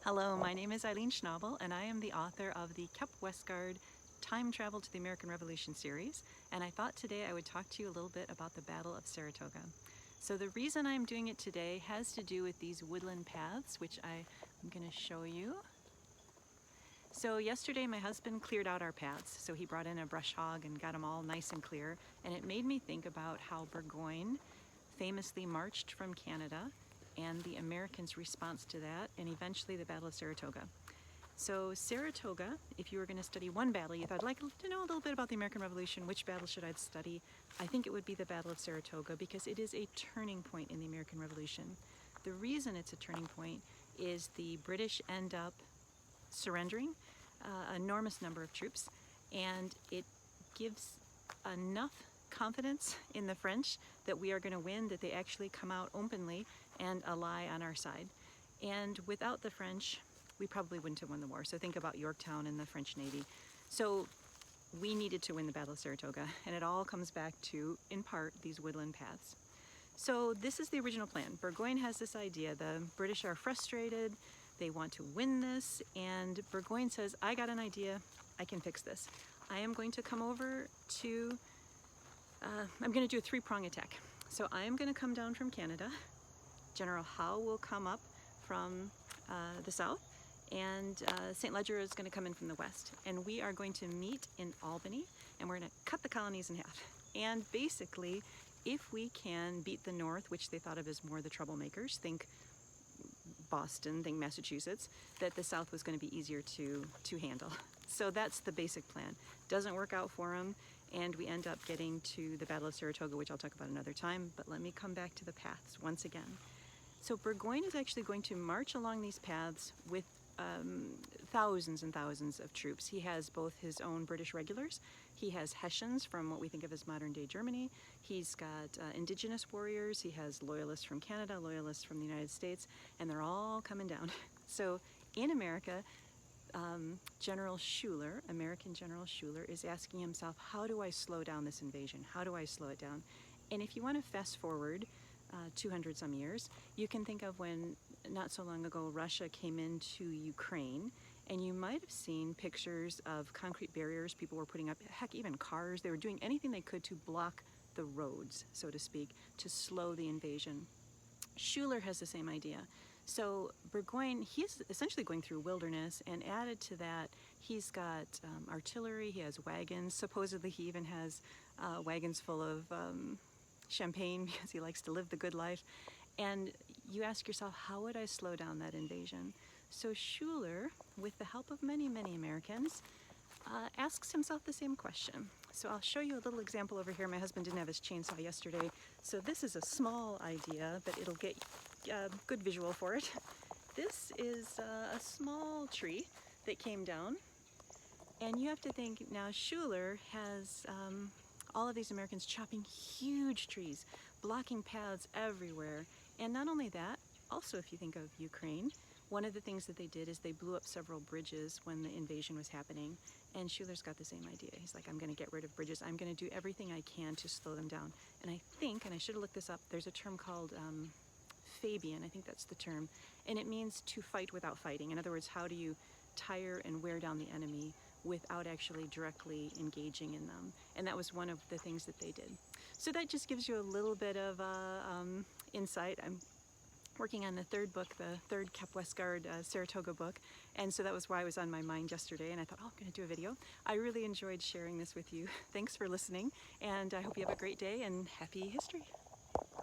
Hello, my name is Eileen Schnabel, and I am the author of the Kep Westguard Time Travel to the American Revolution series, and I thought today I would talk to you a little bit about the Battle of Saratoga. So the reason I'm doing it today has to do with these woodland paths, which I'm going to show you. So yesterday my husband cleared out our paths, so he brought in a brush hog and got them all nice and clear, and it made me think about how Burgoyne famously marched from Canada and the Americans' response to that, and eventually the Battle of Saratoga. So Saratoga, if you were going to study one battle, you thought, I'd like to know a little bit about the American Revolution, which battle should I study? I think it would be the Battle of Saratoga because it is a turning point in the American Revolution. The reason it's a turning point is the British end up surrendering an enormous number of troops, and it gives enough confidence in the French that we are going to win that they actually come out openly and ally on our side. And without the French, we probably wouldn't have won the war. So think about Yorktown and the French Navy. So we needed to win the Battle of Saratoga, and it all comes back to, in part, these woodland paths. So this is the original plan. Burgoyne has this idea. The British are frustrated. They want to win this, and Burgoyne says, I got an idea. I can fix this. I am going to come over to I'm going to do a three-prong attack. So I am going to come down from Canada. General Howe will come up from the south, and St. Ledger is going to come in from the west. And we are going to meet in Albany, and we're going to cut the colonies in half. And basically, if we can beat the North, which they thought of as more the troublemakers, think Boston, think Massachusetts, that the South was going to be easier to handle. So that's the basic plan. Doesn't work out for them, and we end up getting to the Battle of Saratoga, which I'll talk about another time, but let me come back to the paths once again. So Burgoyne is actually going to march along these paths with thousands and thousands of troops. He has both his own British regulars, he has Hessians from what we think of as modern-day Germany, he's got indigenous warriors, he has loyalists from Canada, loyalists from the United States, and they're all coming down. So in America, General Schuyler, American General Schuyler, is asking himself, how do I slow down this invasion? How do I slow it down? And if you want to fast forward 200 some years, you can think of when not so long ago Russia came into Ukraine, and you might have seen pictures of concrete barriers people were putting up, heck, even cars. They were doing anything they could to block the roads, so to speak, to slow the invasion. Schuyler has the same idea. So Burgoyne, he's essentially going through wilderness, and added to that, he's got artillery, he has wagons. Supposedly he even has wagons full of champagne because he likes to live the good life. And you ask yourself, how would I slow down that invasion? So Schuyler, with the help of many, many Americans, asks himself the same question. So I'll show you a little example over here. My husband didn't have his chainsaw yesterday, so this is a small idea, but it'll get a good visual for it. This is a small tree that came down, and you have to think, now Schuyler has all of these Americans chopping huge trees, blocking paths everywhere. And not only that, also if you think of Ukraine, one of the things that they did is they blew up several bridges when the invasion was happening, and Schuyler's got the same idea. He's like, I'm going to get rid of bridges. I'm going to do everything I can to slow them down. And I think, and I should have looked this up, there's a term called Fabian, I think that's the term, and it means to fight without fighting. In other words, how do you tire and wear down the enemy without actually directly engaging in them? And that was one of the things that they did. So that just gives you a little bit of insight. I'm working on the third book, the third Kep Westguard Saratoga book, and so that was why it was on my mind yesterday, and I thought, oh, I'm going to do a video. I really enjoyed sharing this with you. Thanks for listening, and I hope you have a great day, and happy history.